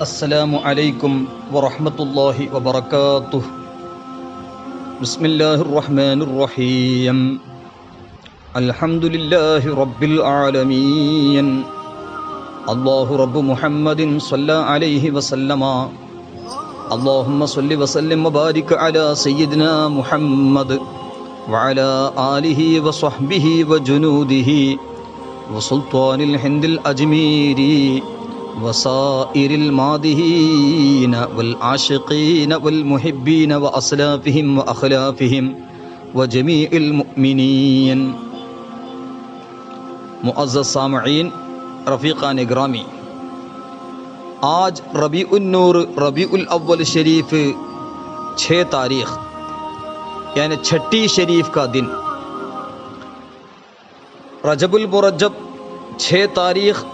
السلام علیکم ورحمۃ اللہ وبرکاتہ۔ بسم اللہ الرحمن الرحیم۔ الحمد للہ رب العالمین۔ اللہ رب محمد صلی علیہ وسلم۔ اللہم صلی وسلم وبارک علی سیدنا محمد وعلی آلہ وصحبہ وجنودہ وسلطان الہند الاجمیری وسائر المادحین والعاشقین والمحبین واسلافہم واخلافہم وجمیع المؤمنین۔ معزز سامعین، رفیقان گرامی، آج ربیع النور ربیع الاول شریف 6 تاریخ یعنی چھٹی شریف کا دن، رجب المرجب 6 تاریخ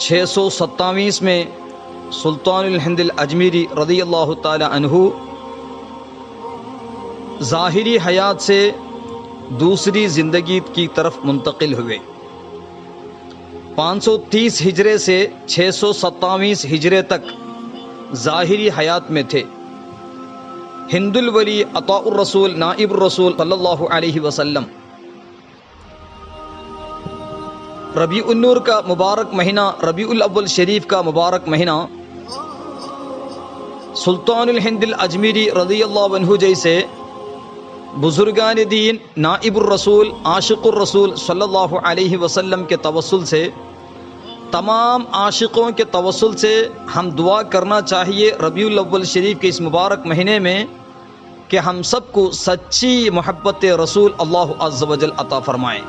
627 میں سلطان الہند الاجمیری رضی اللہ تعالی عنہ ظاہری حیات سے دوسری زندگی کی طرف منتقل ہوئے۔ 530 ہجرے سے 627 ہجرے تک ظاہری حیات میں تھے۔ ہند الولی عطاء الرسول نائب الرسول صلی اللہ علیہ وسلم ربیع النور کا مبارک مہینہ، ربیع الاول شریف کا مبارک مہینہ سلطان الہند الاجمیری رضی اللہ عنہ جیسے بزرگان دین، نائب الرسول، عاشق الرسول صلی اللہ علیہ وسلم کے توسل سے، تمام عاشقوں کے توسل سے ہم دعا کرنا چاہیے ربیع الاول شریف کے اس مبارک مہینے میں کہ ہم سب کو سچی محبت رسول اللہ عز و جل عطا فرمائیں۔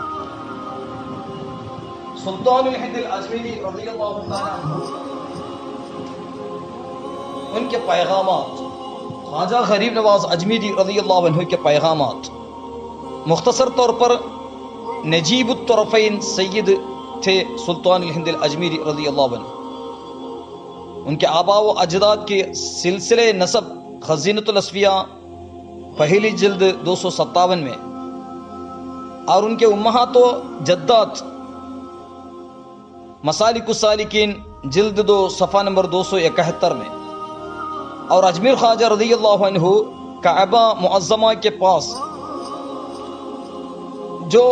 سلطان الہند الاجمیری رضی اللہ تعالیٰ عنہ، ان کے پیغامات، خواجہ غریب نواز اجمیری رضی اللہ عنہ کے پیغامات، مختصر طور پر نجیب الطرفین سید تھے سلطان الہند الاجمیری رضی اللہ عنہ۔ ان کے آباء و اجداد کے سلسلے نسب خزینۃ الاسفیاء پہلی جلد 257 میں، اور ان کے امہات و جدات مسالک السالکین جلد 2 صفحہ نمبر 271 میں، اور اجمیر خواجہ رضی اللہ عنہ کعبہ معظمہ کے پاس جو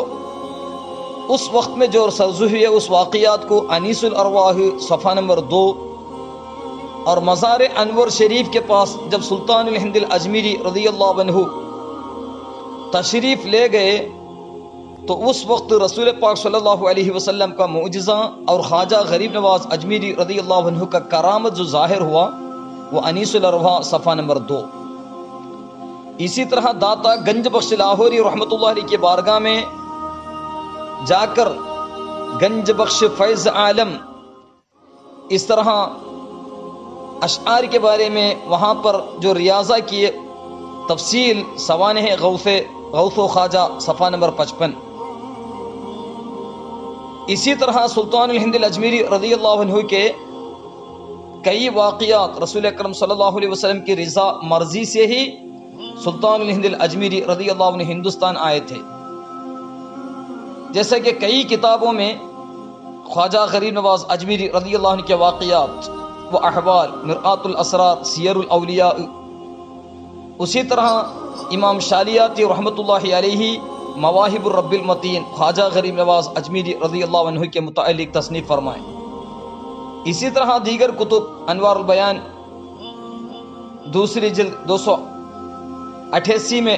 اس وقت میں جو سرزو ہوئے اس واقعات کو انیس الارواح صفحہ نمبر 2، اور مزار انور شریف کے پاس جب سلطان الہند الاجمیری رضی اللہ عنہ تشریف لے گئے تو اس وقت رسول پاک صلی اللہ علیہ وسلم کا معجزہ اور خواجہ غریب نواز اجمیری رضی اللہ عنہ کا کرامت جو ظاہر ہوا وہ انیس الارواح صفحہ نمبر 2۔ اسی طرح داتا گنج بخش لاہوری رحمۃ اللہ علیہ کی بارگاہ میں جا کر گنج بخش فیض عالم، اس طرح اشعار کے بارے میں وہاں پر جو ریاضہ کی تفصیل سوانح غوث و خواجہ صفحہ نمبر 55۔ اسی طرح سلطان الہند الاجمیری رضی اللہ عنہ کے کئی واقعات رسول اکرم صلی اللہ علیہ وسلم کی رضا مرضی سے ہی سلطان الہند الاجمیری رضی اللہ عنہ ہندوستان آئے تھے، جیسا کہ کئی کتابوں میں خواجہ غریب نواز اجمیری رضی اللہ عنہ کے واقعات و احوال، مرآت الاسرار، سیر الاولیاء، اسی طرح امام شالیاتی رحمۃ اللہ علیہ مواہب الرب المتین خواجہ غریب نواز اجمیری رضی اللہ عنہ کے متعلق تصنیف فرمائیں۔ اسی طرح دیگر کتب، انوار البیان دوسری جلد 288 میں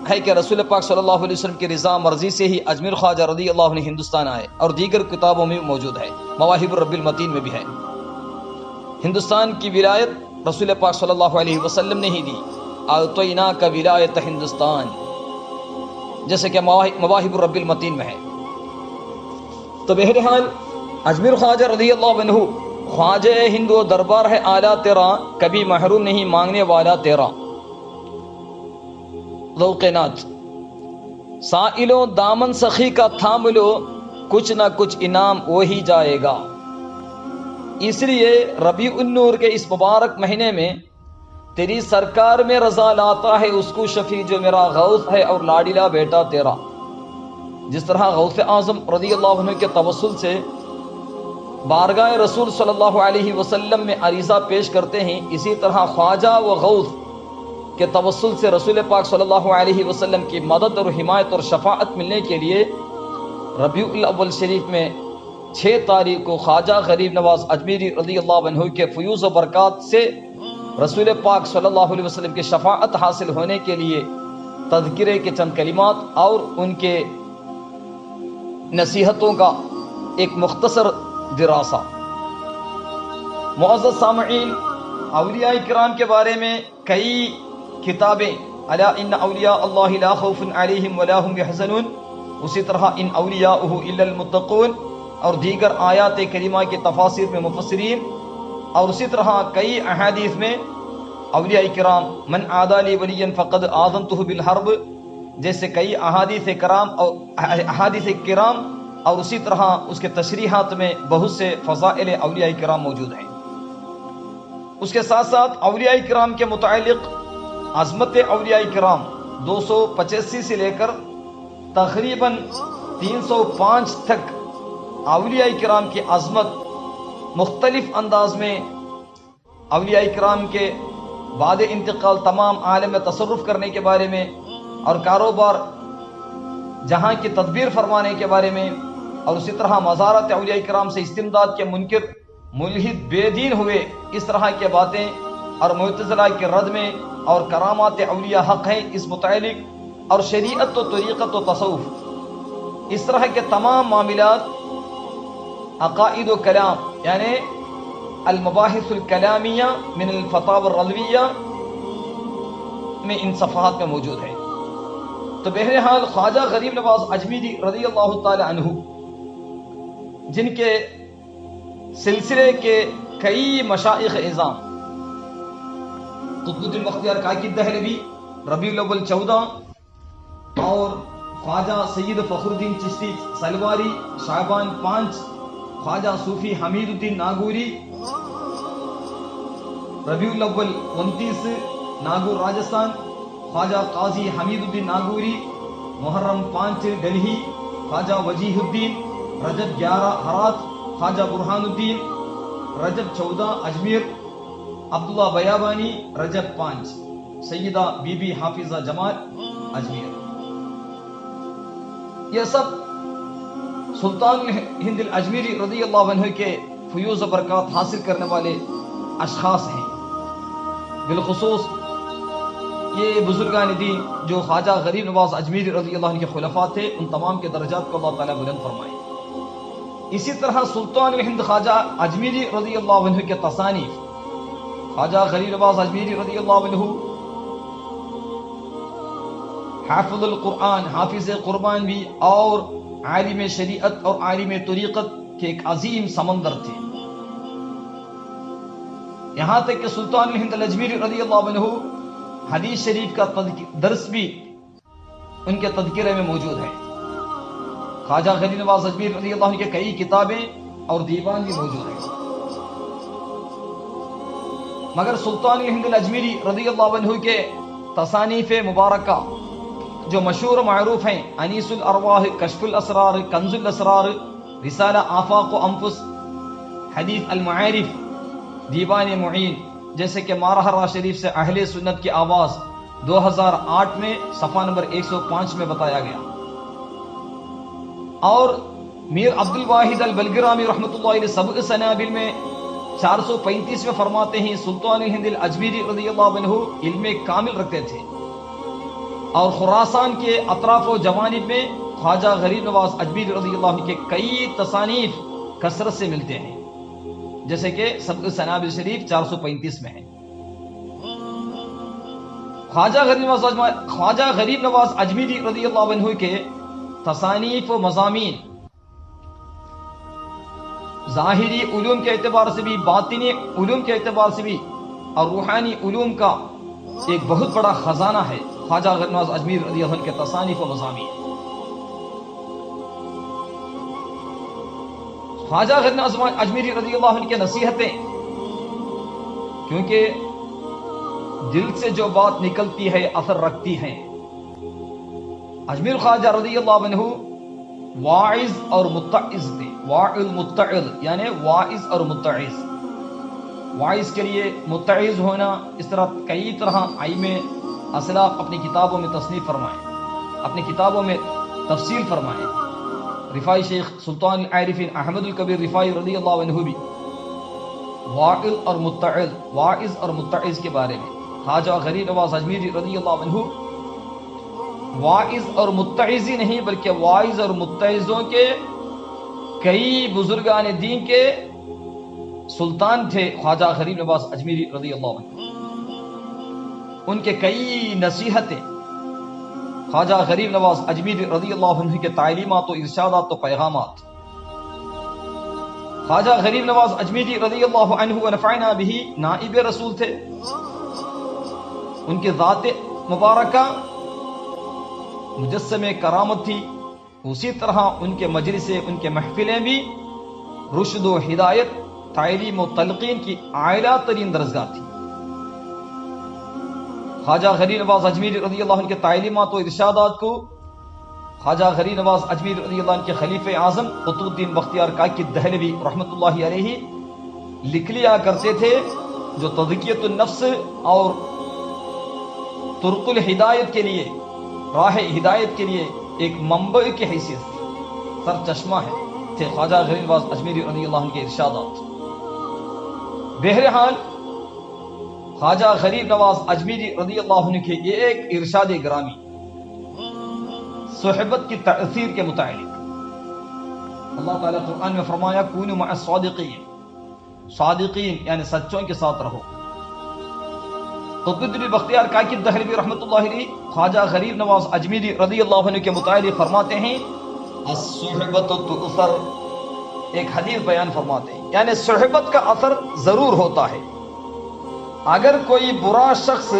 ہے کہ رسول پاک صلی اللہ علیہ وسلم کی رضا مرضی سے ہی اجمیر خواجہ رضی اللہ عنہ ہندوستان آئے، اور دیگر کتابوں میں موجود ہے، مواہب الرب المتین میں بھی ہے۔ ہندوستان کی ولایت رسول پاک صلی اللہ علیہ وسلم نے ہی دی، اعطیناک ولایت ہندوستان، جیسے کہ مواہب الرب المتین میں ہے۔ تو بہرحال اجمیر خواجہ رضی اللہ عنہ، خواجہ ہند و دربار ہے اعلیٰ تیرا، کبھی محروم نہیں مانگنے والا تیرا، ذوق نات، سائلوں دامن سخی کا تھام لو، کچھ نہ کچھ انعام وہی جائے گا۔ اس لیے ربیع النور کے اس مبارک مہینے میں تیری سرکار میں رضا لاتا ہے اس کو شفیع جو میرا غوث ہے اور لاڈلا بیٹا تیرا۔ جس طرح غوث اعظم رضی اللہ عنہ کے توسل سے بارگاہ رسول صلی اللہ علیہ وسلم میں عریضہ پیش کرتے ہیں، اسی طرح خواجہ و غوث کے توسل سے رسول پاک صلی اللہ علیہ وسلم کی مدد اور حمایت اور شفاعت ملنے کے لیے ربیع الاول شریف میں 6 تاریخ کو خواجہ غریب نواز اجمیری رضی اللہ عنہ کے فیوز و برکات سے رسول پاک صلی اللہ علیہ وسلم کی شفاعت حاصل ہونے کے لیے تذکرے کے چند کلمات اور ان کے نصیحتوں کا ایک مختصر دراسہ۔ معزز سامعین، اولیاء کرام کے بارے میں کئی کتابیں، الا ان اولیاء اللہ لا خوف علیہم ولا هم يحزنون، اسی طرح ان اولیاءہ الا المتقون، اور دیگر آیات کریمہ کے تفاسیر میں مفسرین، اور اسی طرح کئی احادیث میں اولیاء کرام من عادى لي وليا فقد آذنته بالحرب جیسے کئی احادیث کرام اور اسی طرح اس کے تشریحات میں بہت سے فضائل اولیاء کرام موجود ہیں۔ اس کے ساتھ ساتھ اولیاء کرام کے متعلق عظمت اولیاء کرام 285 سے لے کر تقریباً 305 تک اولیاء کرام کی عظمت، مختلف انداز میں اولیاء کرام کے بعد انتقال تمام عالم میں تصرف کرنے کے بارے میں اور کاروبار جہاں کی تدبیر فرمانے کے بارے میں، اور اسی طرح مزارات اولیاء کرام سے استمداد کے منکر ملحد بے دین ہوئے اس طرح کے باتیں اور معتزلہ کے رد میں، اور کرامات اولیاء حق ہیں اس متعلق، اور شریعت و طریقت و تصوف، اس طرح کے تمام معاملات عقائد و کلام یعنی المباحث الکلامیہ من الفتاوی الرضویہ میں ان صفحات میں موجود ہے۔ تو بہرحال خواجہ غریب نواز اجمیری رضی اللہ تعالی عنہ، جن کے سلسلے کے کئی مشائخ اعظام، قطب الدین بختیار کاکی دہلوی ربیع الاول 14، اور خواجہ سید فخر الدین چشتی سلواری شعبان 5، خواجہ صوفی حمید الدین ناگوری ربیع الاول 29 ناگور راجستھان، خواجہ قاضی حمید الدین ناگوری محرم 5 دلہی، خواجہ وجیہ الدین رجب 11 ہرات، خواجہ برہان الدین رجب 14 اجمیر، عبداللہ بیابانی رجب 5، سیدہ بی بی حافظہ جمال اجمیر۔ یہ سب سلطان ہند الاجمیری رضی اللہ عنہ کے فیوز و برکات حاصل کرنے والے اشخاص ہیں۔ بالخصوص یہ بزرگان دین جو خواجہ غریب نواز اجمیری رضی اللہ عنہ کے خلفاء تھے، ان تمام کے درجات کو اللہ تعالیٰ بلند فرمائے۔ اسی طرح سلطان ہند خواجہ اجمیری رضی اللہ عنہ کے تصانیف، خواجہ غریب نواز اجمیری رضی اللہ عنہ حافظ القرآن، حافظ قرآن بھی، اور عالم شریعت اور عالم طریقت کے ایک عظیم سمندر تھے۔ یہاں تک کہ سلطان ہند الاجمیری رضی اللہ عنہ حدیث شریف کا درس بھی ان کے تذکرے میں موجود ہے۔ خواجہ غریب نواز اجمیری رضی اللہ عنہ کے کئی کتابیں اور دیوان بھی موجود ہیں۔ مگر سلطان ہند الاجمیری رضی اللہ عنہ کے تصانیف مبارکہ جو مشہور و معروف ہیں، انیس الارواح، کشف الاسرار، کنز الاسرار، رسالہ آفاق و انفس، حدیث المعارف، دیوان معین، جیسے کہ مارحرہ شریف سے اہل سنت کی آواز 2008 میں صفحہ نمبر 105 میں بتایا گیا، اور میر عبد الواحد البلگرامی رحمۃ اللہ علیہ سبع سنابل میں 435 میں فرماتے ہیں سلطان ہند الاجمیری رضی اللہ عنہ علم کامل رکھتے تھے، اور خراسان کے اطراف و جوانب میں خواجہ غریب نواز اجمیری رضی اللہ عنہ کے کئی تصانیف کثرت سے ملتے ہیں، جیسے کہ سبع سنابل شریف 435 میں ہے۔ خواجہ غریب نواز اجمیری رضی اللہ عنہ کے تصانیف و مضامین ظاہری علوم کے اعتبار سے بھی، باطنی علوم کے اعتبار سے بھی، اور روحانی علوم کا ایک بہت بڑا خزانہ ہے خواجہ غریب نواز اجمیری رضی اللہ عنہ کے تصانیف و مضامین۔ خواجہ غریب نواز اجمیری رضی اللہ عنہ کے نصیحتیں، کیونکہ دل سے جو بات نکلتی ہے اثر رکھتی ہیں۔ اجمیر خواجہ رضی اللہ عنہ واعظ اور متعظ تھے، واعظ متعظ یعنی واعظ اور متعظ. واعظ کے لیے متعظ ہونا، اس طرح کئی طرح ائمہ اسلاف اپنی کتابوں میں تصنیف فرمائیں، اپنی کتابوں میں تفصیل فرمائیں. رفاعی شیخ سلطان العارفین احمد الکبیر رفاعی رضی اللہ عنہ بھی واعظ اور متعظ، واعظ اور متعظ کے بارے میں، خواجہ غریب نواز اجمیری رضی اللہ عنہ واعظ اور متعظ ہی نہیں بلکہ واعظ اور متعظوں کے کئی بزرگان دین کے سلطان تھے. خواجہ غریب نواز اجمیری رضی اللہ عنہ، ان کے کئی نصیحتیں، خواجہ غریب نواز اجمیری رضی اللہ عنہ کے تعلیمات و ارشادات و پیغامات. خواجہ غریب نواز اجمیری رضی اللہ عنہ ونفعنا به نائب رسول تھے. ان کی ذات مبارکہ مجسم کرامت تھی. اسی طرح ان کے مجلسیں، ان کے محفلیں بھی رشد و ہدایت، تعلیم و تلقین کی اعلیٰ ترین درجگاہ تھی. خواجہ غریب نواز اجمیری رضی اللہ عنہ کے تعلیمات و ارشادات کو خواجہ غریب نواز اجمیری رضی اللہ عنہ کے خلیفہ اعظم قطب الدین بختیار کاکی دہلوی رحمۃ اللہ علیہ لکھ لیا کرتے تھے، جو تزکیۃ النفس اور طرق الہدایت کے لیے، راہ ہدایت کے لیے ایک منبع کی حیثیت سر چشمہ تھے خواجہ غریب نواز اجمیری رضی اللہ عنہ کے ارشادات. بہرحال خواجہ غریب نواز اجمیری رضی اللہ عنہ کے یہ ایک ارشاد گرامی صحبت کی تأثیر کے متعلق. اللہ تعالیٰ قرآن میں فرمایا کونوا مع الصادقین، صادقین یعنی سچوں کے ساتھ رہو. قطب الدین بختیار کاکی دہلوی رحمۃ اللہ علیہ خواجہ غریب نواز اجمیری رضی اللہ عنہ کے متعلق فرماتے ہیں الصحبت تؤثر، ایک حدیث بیان فرماتے ہیں یعنی صحبت کا اثر ضرور ہوتا ہے. اگر کوئی برا شخص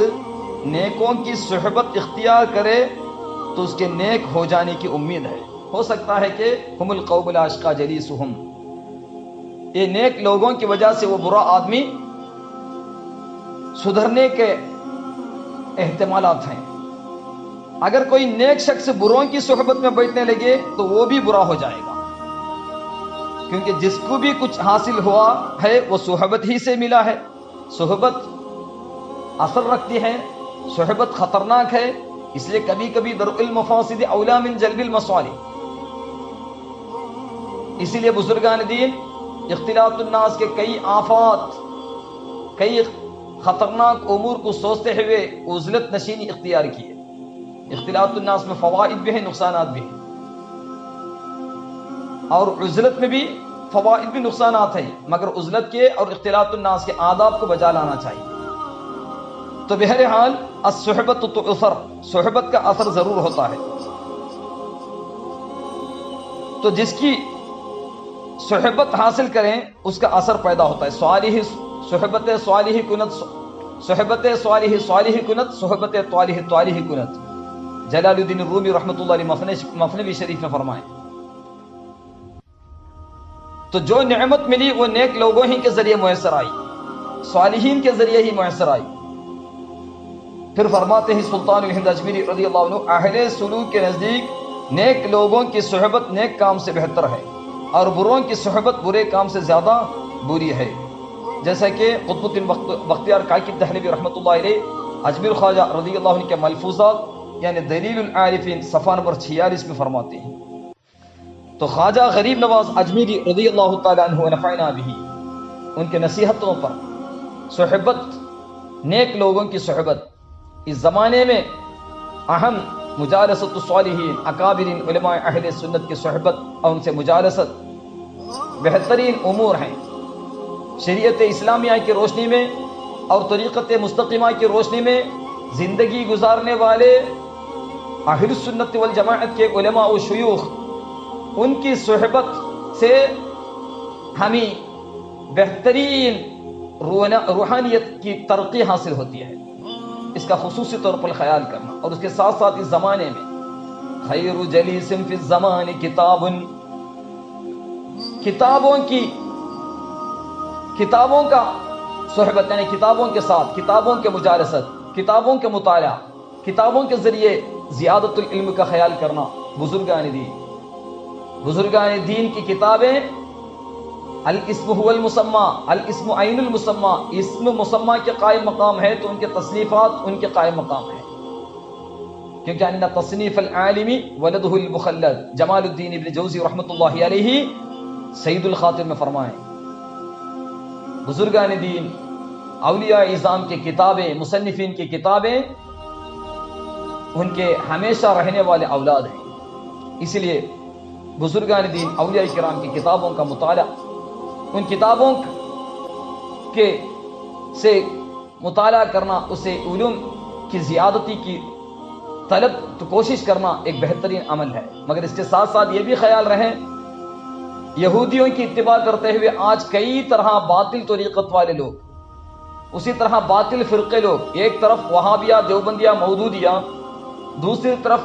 نیکوں کی صحبت اختیار کرے تو اس کے نیک ہو جانے کی امید ہے. ہو سکتا ہے کہ ہم القوم الاشقى جلیسہم، یہ نیک لوگوں کی وجہ سے وہ برا آدمی سدھرنے کے احتمالات ہیں. اگر کوئی نیک شخص بروں کی صحبت میں بیٹھنے لگے تو وہ بھی برا ہو جائے گا، کیونکہ جس کو بھی کچھ حاصل ہوا ہے وہ صحبت ہی سے ملا ہے. صحبت اثر رکھتی ہے، صحبت خطرناک ہے، اس لیے کبھی کبھی درء المفاسد اولی من جلب المصالح. اسی لیے بزرگان دین اختلاط الناس کے کئی آفات، کئی خطرناک امور کو سوچتے ہوئے عزلت نشینی اختیار کیے. اختلاط الناس میں فوائد بھی ہیں، نقصانات بھی ہیں، اور عزلت میں بھی فوائد بھی نقصانات ہیں، مگر عزلت کے اور اختلاط الناس کے آداب کو بجا لانا چاہیے. تو بہرحال الصحبت تؤثر، صحبت کا اثر ضرور ہوتا ہے. تو جس کی صحبت حاصل کریں اس کا اثر پیدا ہوتا ہے. صالح صحبت صالح کنت، صحبت صالح صالح کنت، صحبت طالح طالح کنت. جلال الدین الرومی رحمۃ اللہ علیہ مثنوی شریف میں فرمائے. تو جو نعمت ملی وہ نیک لوگوں ہی کے ذریعے میسر آئی، صالحین کے ذریعے ہی میسر آئی. پھر فرماتے ہیں سلطان الہند اجمیری رضی اللہ عنہ اہل سلوک کے نزدیک نیک لوگوں کی صحبت نیک کام سے بہتر ہے اور بروں کی صحبت برے کام سے زیادہ بری ہے. جیسا کہ قطب الدین بختیار کاکی دہلوی رحمۃ اللہ علیہ اجمیر خواجہ رضی اللہ عنہ کے ملفوظات یعنی دلیل العارفین صفحہ نمبر 46 میں فرماتے ہیں. تو خواجہ غریب نواز اجمیری رضی اللہ تعالیٰ عنہ ونفعنا به، ان کے نصیحتوں پر صحبت، نیک لوگوں کی صحبت، اس زمانے میں اہم مجالست الصالحین اکابرین علماء اہل سنت کی صحبت اور ان سے مجالست بہترین امور ہیں. شریعت اسلامیہ کی روشنی میں اور طریقت مستقیمہ کی روشنی میں زندگی گزارنے والے اہل سنت والجماعت کے علماء و شیوخ، ان کی صحبت سے ہمیں بہترین روحانیت کی ترقی حاصل ہوتی ہے. اس کا خصوصی طور پر خیال کرنا. اور اس کے ساتھ ساتھ اس زمانے میں خیر جلیس فی الزمان کتاب، کتابوں کا صحبت یعنی کتابوں کے ساتھ، کتابوں کے مجالست، کتابوں کے مطالعہ، کتابوں کے ذریعے زیادت العلم کا خیال کرنا. بزرگان دین بزرگان دین کی کتابیں الاسم هو المسمى، الاسم عین المسمى، اسم مسمى کے قائم مقام ہے تو ان کے تصنیفات ان کے قائم مقام ہے، کیونکہ ان تصنیف العالم ولدہ المخلد، جمال الدین ابن جوزی رحمۃ اللہ علیہ سید الخاطر میں فرمائیں بزرگان دین اولیاء اعظام کی کتابیں، مصنفین کی کتابیں ان کے ہمیشہ رہنے والے اولاد ہیں۔ اس لیے بزرگان دین اولیاء کرام کی کتابوں کا مطالعہ، ان کتابوں کے سے مطالعہ کرنا، اسے علوم کی زیادتی کی طلب تو کوشش کرنا ایک بہترین عمل ہے، مگر اس کے ساتھ ساتھ یہ بھی خیال رہے یہودیوں کی اتباع کرتے ہوئے آج کئی طرح باطل طریقت والے لوگ، اسی طرح باطل فرقے لوگ، ایک طرف وہابیہ، دیوبندیہ، مودودیہ، دوسری طرف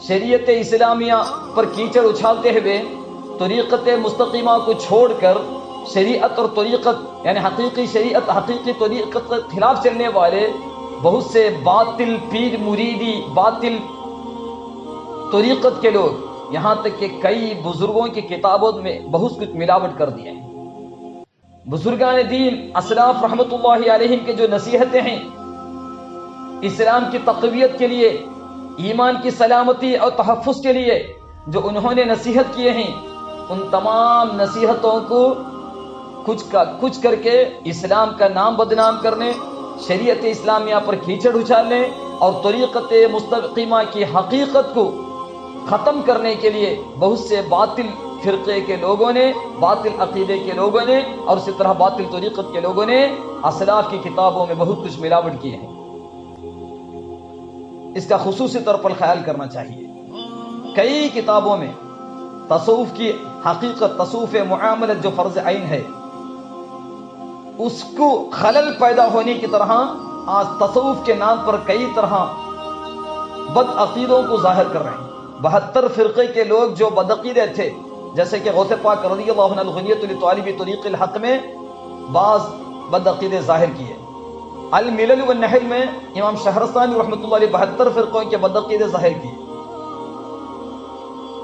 شریعت اسلامیہ پر کیچڑ اچھالتے ہوئے طریقت مستقیمہ کو چھوڑ کر شریعت اور طریقت یعنی حقیقی شریعت، حقیقی طریقت کے خلاف چلنے والے بہت سے باطل پیر مریدی، باطل طریقت کے لوگ، یہاں تک کہ کئی بزرگوں کی کتابوں میں بہت کچھ ملاوٹ کر دیا ہے۔ بزرگان دین اسلاف رحمۃ اللہ علیہ کے جو نصیحتیں ہیں اسلام کی تقویت کے لیے، ایمان کی سلامتی اور تحفظ کے لیے جو انہوں نے نصیحت کیے ہیں، ان تمام نصیحتوں کو کچھ کر کے اسلام کا نام بدنام کرنے، شریعت اسلامیہ پر کیچڑ اچھالنے اور طریقت مستقیمہ کی حقیقت کو ختم کرنے کے لیے بہت سے باطل فرقے کے لوگوں نے، باطل عقیدے کے لوگوں نے اور اسی طرح باطل طریقت کے لوگوں نے اسلاف کی کتابوں میں بہت کچھ ملاوٹ کیے ہیں۔ اس کا خصوصی طور پر خیال کرنا چاہیے۔ کئی کتابوں میں تصوف کی حقیقت، تصوف معاملت جو فرض عین ہے، اس کو خلل پیدا ہونے کی طرح آج تصوف کے نام پر کئی طرح بد عقیدوں کو ظاہر کر رہے ہیں۔ 72 فرقے کے لوگ جو بدعقیدے تھے، جیسے کہ غوث پاک رضی اللہ عنہ الغنیۃ لطالب طریق الحق میں بعض بدعقیدے ظاہر کیے۔ الملل والنحل میں امام شہرستانی رحمۃ اللہ علیہ 72 فرقوں کے بدعقیدے ظاہر کیے،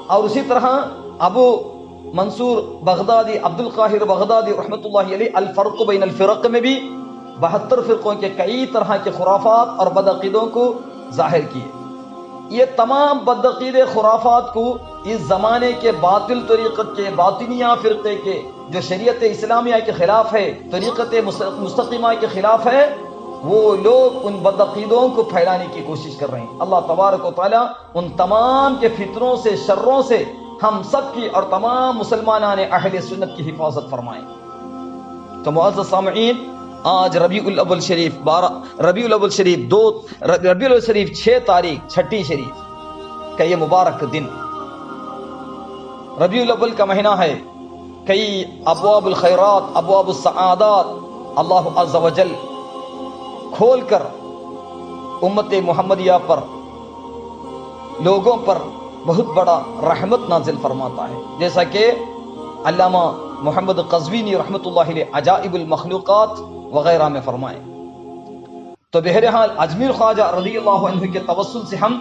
اور اسی طرح ابو منصور بغدادی، عبد القاہر بغدادی رحمۃ اللہ علیہ الفرق بین الفرق میں بھی 72 فرقوں کے کئی طرح کے خرافات اور بدعقیدوں کو ظاہر کیے۔ یہ تمام بدعقیدے خرافات کو اس زمانے کے باطل طریقت کے، باطنیہ فرقے کے جو شریعت اسلامیہ کے خلاف ہے، طریقت مستقیمہ کے خلاف ہے، وہ لوگ ان بدعقیدوں کو پھیلانے کی کوشش کر رہے ہیں۔ اللہ تبارک و تعالیٰ ان تمام کے فتنوں سے، شروں سے ہم سب کی اور تمام مسلمانان اہل سنت کی حفاظت فرمائیں۔ تو معزز سامعین، آج ربیع الاول شریف 6 تاریخ چھٹی شریف کا یہ مبارک دن، ربیع الاول کا مہینہ ہے، کئی ابواب الخیرات، ابواب السعادات اللہ عز و جل کھول کر امت محمدیہ پر، لوگوں پر بہت بڑا رحمت نازل فرماتا ہے، جیسا کہ علامہ محمد قزوینی رحمۃ اللہ علیہ عجائب المخلوقات وغیرہ میں فرمائے۔ تو بہرحال اجمیر خواجہ رضی اللہ عنہ کے توسل سے ہم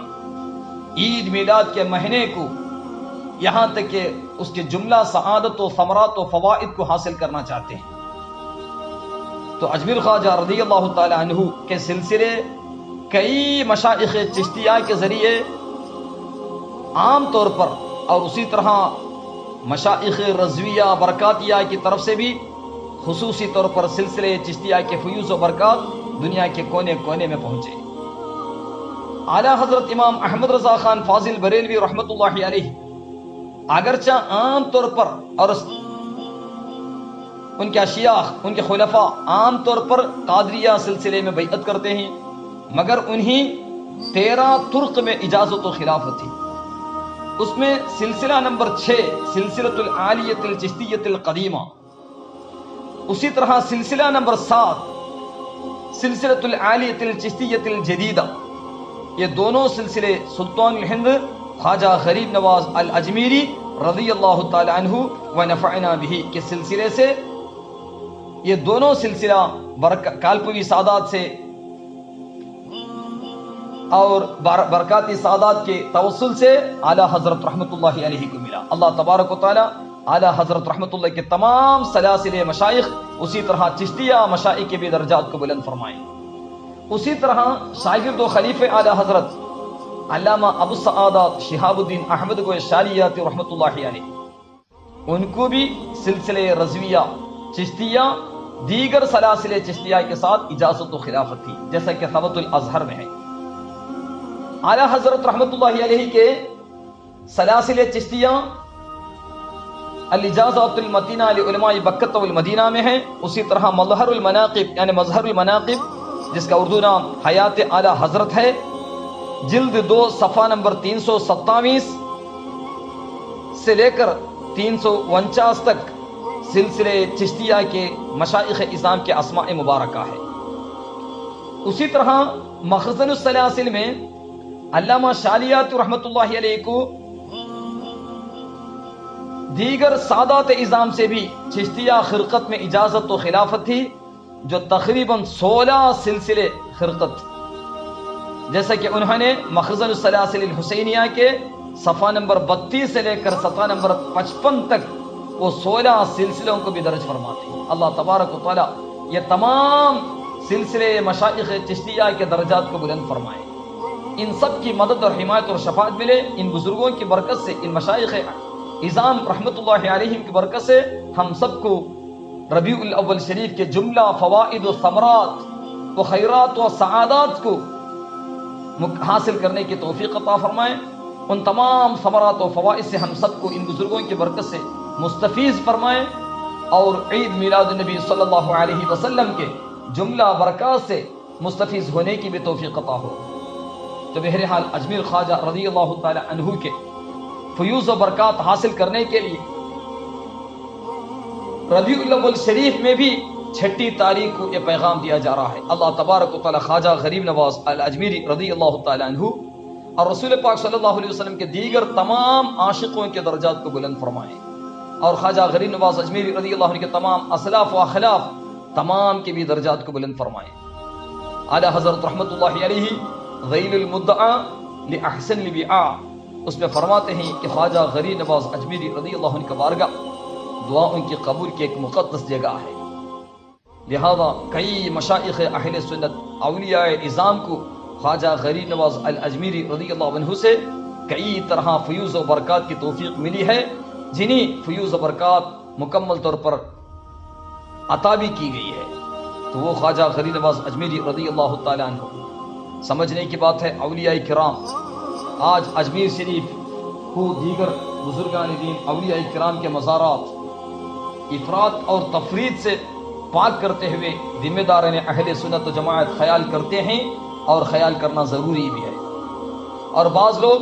عید میلاد کے مہینے کو، یہاں تک کہ اس کے جملہ سعادت و ثمرات و فوائد کو حاصل کرنا چاہتے ہیں۔ تو اجمیر خواجہ رضی اللہ تعالی عنہ کے سلسلے کئی مشائخ چشتیہ کے ذریعے عام طور پر، اور اسی طرح مشائخ رضویہ برکاتیہ کی طرف سے بھی خصوصی طور پر سلسلے چشتیہ کے فیوز و برکات دنیا کے کونے کونے میں پہنچے۔ اعلیٰ حضرت امام احمد رضا خان فاضل بریلوی رحمۃ اللہ علیہ اگرچہ عام طور پر اور ان کے اشیاخ، ان کے خلفاء عام طور پر قادریہ سلسلے میں بیعت کرتے ہیں، مگر انہیں 13 طرق میں اجازت و خلافت تھی۔ اس میں سلسلہ نمبر 6 سلسلۃ العالیۃ الچشتیۃ القدیمہ، اسی طرح سلسلہ نمبر 7 سلسلۃ العالیۃ الچشتیۃ الجدیدہ، یہ دونوں سلسلے سلطان الہند خواجہ غریب نواز الاجمیری رضی اللہ تعالی عنہ ونفعنا بہ کے سلسلے سے، یہ دونوں سلسلہ کالپوی سادات سے اور برکاتی سعادات کے توسل سے اعلیٰ حضرت رحمۃ اللہ علیہ کو ملا۔ اللہ تبارک و تعالی اعلیٰ حضرت رحمۃ اللہ کے تمام سلاسل مشائخ، اسی طرح چشتیہ مشائخ کے بھی درجات کو بلند فرمائیں۔ اسی طرح شاگرد و خلیفہ اعلیٰ حضرت علامہ ابو السعادات شہاب الدین احمد گوئی شالیاتی رحمۃ اللہ علیہ، ان کو بھی سلسلہ رضویہ چشتیہ دیگر سلاسل چشتیہ کے ساتھ اجازت و خلافت تھی، جیسا کہ ثبت الازہر میں ہے۔ اعلیٰ حضرت رحمۃ اللہ علیہ کے سلاسل چشتیہ الاجازات المتینہ لعلماء بکۃ والمدینہ میں ہے۔ اسی طرح مظہر المناقب یعنی مظہر المناقب، جس کا اردو نام حیات اعلیٰ حضرت ہے، جلد 2 صفحہ نمبر 327 سے لے کر 349 تک سلسلے چشتیہ کے مشائخ اعظام کے اسماء مبارکہ ہے۔ اسی طرح مخزن السلاسل میں علامہ شالیات رحمۃ اللہ علیہ کو دیگر سادات اعظام سے بھی چشتیہ خرقت میں اجازت و خلافت تھی، جو تقریباً 16 سلسلے خرقت، جیسا کہ انہوں نے مخزن السلاسل الحسینیہ کے صفحہ نمبر 32 سے لے کر صفحہ نمبر 55 تک وہ 16 سلسلوں کو بھی درج فرماتے ہیں۔ اللہ تبارک و تعالی یہ تمام سلسلے مشائخ چشتیہ کے درجات کو بلند فرمائے، ان سب کی مدد اور حمایت اور شفاعت ملے۔ ان بزرگوں کی برکت سے، ان مشائخ اعظام رحمۃ اللہ علیہم کی برکت سے ہم سب کو ربیع الاول شریف کے جملہ فوائد و ثمرات و خیرات و سعادات کو حاصل کرنے کی توفیق عطا فرمائے۔ ان تمام ثمرات و فوائد سے ہم سب کو ان بزرگوں کی برکت سے مستفیض فرمائے، اور عید میلاد النبی صلی اللہ علیہ وسلم کے جملہ برکات سے مستفیض ہونے کی بھی توفیق عطا ہو۔ تو بہرحال اجمیر خواجہ رضی اللہ تعالی عنہ کے فیوز و برکات حاصل کرنے کے لیے ربیع الاول شریف میں بھی 6 تاریخ کو یہ پیغام دیا جا رہا ہے۔ اللہ تبارک و تعالی خواجہ غریب نواز الاجمیری رضی اللہ تعالی عنہ اور رسول پاک صلی اللہ علیہ وسلم کے دیگر تمام عاشقوں کے درجات کو بلند فرمائے، اور خواجہ غریب نواز اجمیری رضی اللہ عنہ کے تمام اسلاف و اخلاف تمام کے بھی درجات کو بلند فرمائے۔ اعلیٰ حضرت رحمۃ اللہ علیہ ذیل المدعا لأحسن البیعا، اس میں فرماتے ہیں کہ خواجہ غریب نواز اجمیری رضی اللہ عنہ کا بارگاہ دعاؤں کی قبول کی ایک مقدس جگہ ہے، لہذا کئی مشائخ اہل سنت اولیاء اعظام کو خواجہ غریب نواز الاجمیری رضی اللہ عنہ سے کئی طرح فیوز و برکات کی توفیق ملی ہے، جنہیں فیوز و برکات مکمل طور پر عطا بھی کی گئی ہے۔ تو وہ خواجہ غریب نواز اجمیری رضی اللہ تعالیٰ عنہ، سمجھنے کی بات ہے اولیاء کرام آج اجمیر شریف کو دیگر بزرگان دین اولیاء کرام کے مزارات افراد اور تفرید سے پاک کرتے ہوئے ذمہ داران اہل سنت و جماعت خیال کرتے ہیں، اور خیال کرنا ضروری بھی ہے۔ اور بعض لوگ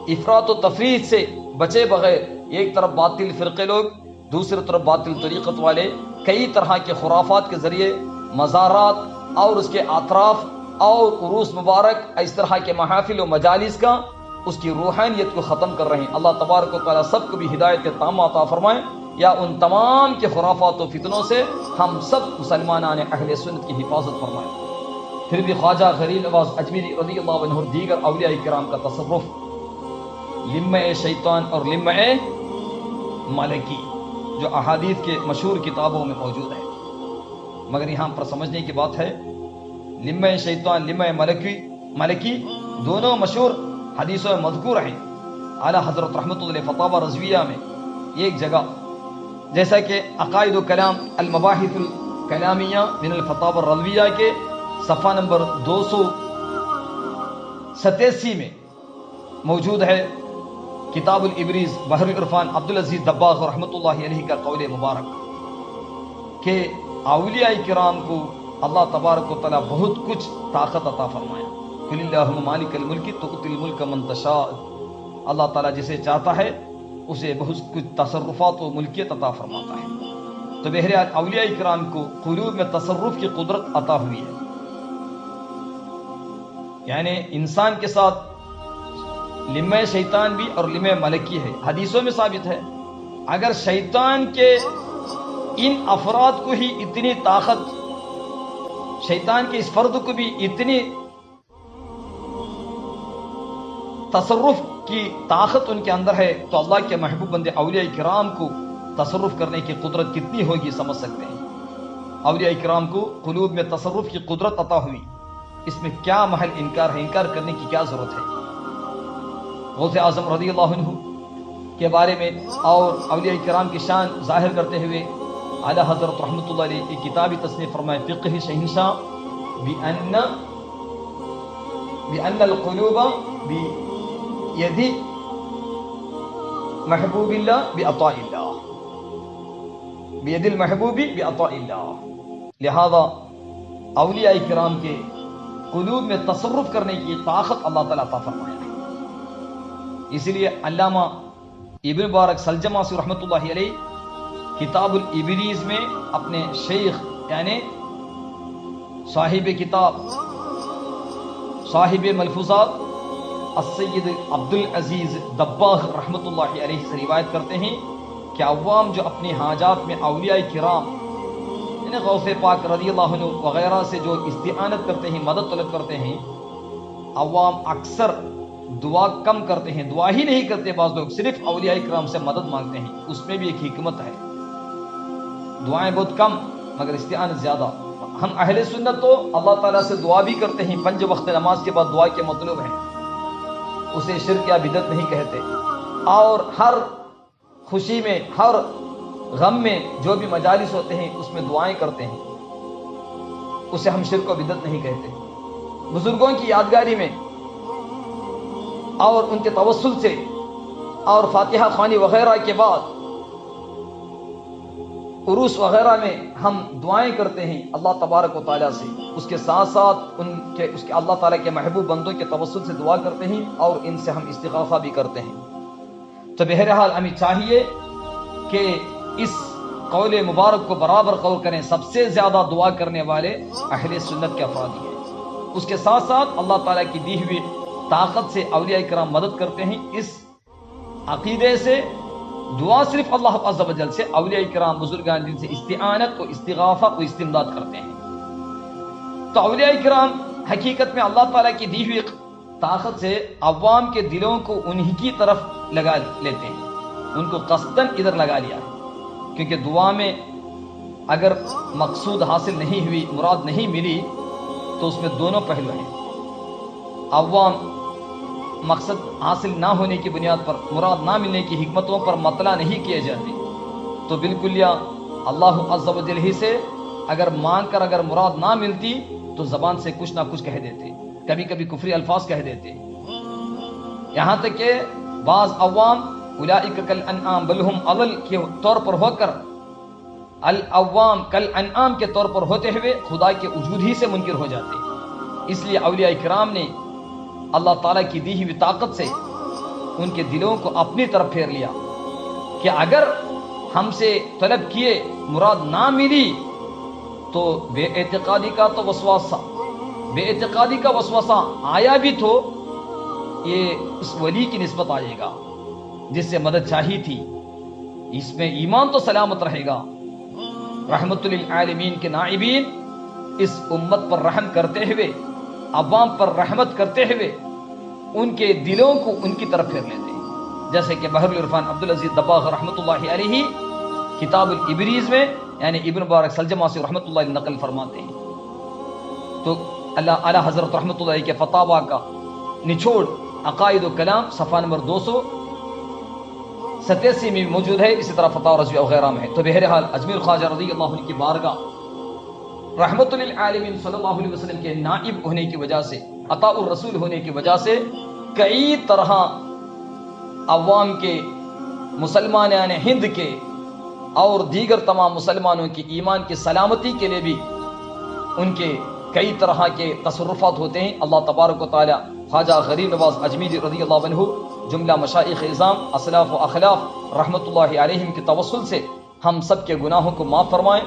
افراط و تفرید سے بچے بغیر، ایک طرف باطل فرقے لوگ، دوسری طرف باطل طریقت والے کئی طرح کے خرافات کے ذریعے مزارات اور اس کے اطراف اور عروس مبارک اس طرح کے محافل و مجالس کا اس کی روحانیت کو ختم کر رہے ہیں۔ اللہ تبارک و تعالیٰ سب کو بھی ہدایت کے تامہ عطا فرمائے، یا ان تمام کے خرافات و فتنوں سے ہم سب مسلمانان اہل سنت کی حفاظت فرمائے۔ پھر بھی خواجہ غریب نواز اجمیری رضی اللہ عنہ اور دیگر اولیاء کرام کا تصرف لمع شیطان اور لمع ملکی جو احادیث کے مشہور کتابوں میں موجود ہے، مگر یہاں پر سمجھنے کی بات ہے لمع شیطان لمع ملکی دونوں مشہور حدیثوں میں مذکور ہیں۔ اعلیٰ حضرت رحمۃ اللہ فتاوی رضویہ میں ایک جگہ، جیسا کہ عقائد و کلام المباحث الکلامیہ من الفتاوی الرضویہ کے صفحہ نمبر 287 میں موجود ہے، کتاب الابریز بحر العرفان عبدالعزیز دباغ رحمۃ اللہ علیہ کا قول مبارک کہ اولیاء کرام کو اللہ تبارک و تعالیٰ بہت کچھ طاقت عطا فرمایا۔ قل اللہم مالک الملک تؤتی الملک من تشاء، اللہ تعالیٰ جسے چاہتا ہے اسے بہت کچھ تصرفات و ملکیت عطا فرماتا ہے۔ تو بہرحال اولیاء کرام کو قلوب میں تصرف کی قدرت عطا ہوئی ہے، یعنی انسان کے ساتھ لمع شیطان بھی اور لمع ملکی ہے، حدیثوں میں ثابت ہے۔ اگر شیطان کے ان افراد کو ہی اتنی طاقت، شیطان کے اس فرد کو بھی اتنی تصرف کی طاقت ان کے اندر ہے تو اللہ کے محبوب بندے اولیاء کرام کو تصرف کرنے کی قدرت کتنی ہوگی سمجھ سکتے ہیں۔ اولیاء کرام کو قلوب میں تصرف کی قدرت عطا ہوئی، اس میں کیا محل انکار ہے؟ انکار کرنے کی کیا ضرورت ہے؟ غوث اعظم رضی اللہ عنہ کے بارے میں اور اولیاء کرام کی شان ظاہر کرتے ہوئے اعلیٰ حضرت رحمۃ اللہ علیہ ایک کتابی تصنیف فرمائے فقہ شہنشاہ بأن القلوب بید محبوب اللہ بعطاء اللہ، بید المحبوب بعطاء اللہ۔ لہذا اولیاء کرام کے قلوب میں تصرف کرنے کی طاقت اللہ تعالیٰ عطا فرمایا ہے۔ اسی لیے علامہ ابن مبارک سلجماسی رحمۃ اللہ علیہ کتاب الابریز میں اپنے شیخ یعنی صاحب کتاب صاحب ملفوظات السید عبد العزیز دباغ رحمۃ اللہ علیہ سے روایت کرتے ہیں کہ عوام جو اپنی حاجات میں اولیاء کرام یعنی غوث پاک رضی اللہ عنہ وغیرہ سے جو استعانت کرتے ہیں، مدد طلب کرتے ہیں، عوام اکثر دعا کم کرتے ہیں، دعا ہی نہیں کرتے، بعض لوگ صرف اولیاء کرام سے مدد مانگتے ہیں۔ اس میں بھی ایک حکمت ہے، دعائیں بہت کم مگر استعانت زیادہ۔ ہم اہل سنت تو اللہ تعالیٰ سے دعا بھی کرتے ہیں، 5 وقت نماز کے بعد دعا کے مطلوب ہے، اسے شرک یا بدعت نہیں کہتے، اور ہر خوشی میں ہر غم میں جو بھی مجالس ہوتے ہیں اس میں دعائیں کرتے ہیں، اسے ہم شرک و بدعت نہیں کہتے۔ بزرگوں کی یادگاری میں اور ان کے توسل سے اور فاتحہ خوانی وغیرہ کے بعد عروس وغیرہ میں ہم دعائیں کرتے ہیں اللہ تبارک و تعالیٰ سے، اس کے ساتھ ساتھ اس کے اللہ تعالیٰ کے محبوب بندوں کے توسل سے دعا کرتے ہیں اور ان سے ہم استغاثہ بھی کرتے ہیں۔ تو بہرحال ہمیں چاہیے کہ اس قول مبارک کو برابر قول کریں، سب سے زیادہ دعا کرنے والے اہل سنت کے افراد ہیں۔ اس کے ساتھ ساتھ اللہ تعالیٰ کی دی ہوئی طاقت سے اولیاء کرام مدد کرتے ہیں، اس عقیدے سے دعا صرف اللہ عز و جل سے، اولیاء کرام بزرگان دین سے استعانت و استغاثہ و استمداد کرتے ہیں۔ تو اولیاء کرام حقیقت میں اللہ تعالیٰ کی دی ہوئی طاقت سے عوام کے دلوں کو انہی کی طرف لگا لیتے ہیں، ان کو قصداً ادھر لگا لیا ہے، کیونکہ دعا میں اگر مقصود حاصل نہیں ہوئی، مراد نہیں ملی، تو اس میں دونوں پہلو ہیں۔ عوام مقصد حاصل نہ ہونے کی بنیاد پر، مراد نہ ملنے کی حکمتوں پر مطلع نہیں کیے جاتے، تو بالکل یا اللہ عز و جل ہی سے اگر مانگ کر اگر مراد نہ ملتی تو زبان سے کچھ نہ کچھ کہہ دیتے، کبھی کبھی کفری الفاظ کہہ دیتے، یہاں تک کہ بعض عوام اولئک کالانعام بل ہم اضل کے طور پر ہو کر العوام کالانعام کے طور پر ہوتے ہوئے خدا کے وجود ہی سے منکر ہو جاتے۔ اس لیے اولیاء کرام نے اللہ تعالیٰ کی دی ہوئی طاقت سے ان کے دلوں کو اپنی طرف پھیر لیا کہ اگر ہم سے طلب کیے مراد نہ ملی تو بے اعتقادی کا وسوسہ آیا بھی تو یہ اس ولی کی نسبت آئے گا جس سے مدد چاہی تھی، اس میں ایمان تو سلامت رہے گا۔ رحمت للعالمین کے نائبین اس امت پر رحم کرتے ہوئے، عوام پر رحمت کرتے ہوئے ان کے دلوں کو ان کی طرف پھیر لیتے ہیں، جیسے کہ بحر العرفان عبدالعزیز دباغ رحمۃ اللہ علیہ کتاب الابریز میں یعنی ابن مبارک سلجماسی رحمۃ اللہ علیہ نقل فرماتے ہیں۔ تو اللہ اعلیٰ حضرت رحمۃ اللہ علیہ کے فتاوا کا نچوڑ عقائد و کلام صفحہ نمبر 287 میں موجود ہے، اسی طرح فتاوی رضویہ وغیرہ میں ہے۔ تو بہرحال اجمیر خواجہ رضی اللہ عنہ کی بارگاہ رحمت للعالمین صلی اللہ علیہ وسلم کے نائب ہونے کی وجہ سے، عطاء الرسول ہونے کی وجہ سے کئی طرح عوام کے، مسلمان ہند کے اور دیگر تمام مسلمانوں کی ایمان کی سلامتی کے لیے بھی ان کے کئی طرح کے تصرفات ہوتے ہیں۔ اللہ تبارک و تعالی خواجہ غریب نواز اجمیری رضی اللہ عنہ، جملہ مشائخ اعظام، اسلاف و اخلاف رحمت اللہ علیہم کے توسل سے ہم سب کے گناہوں کو معاف فرمائیں۔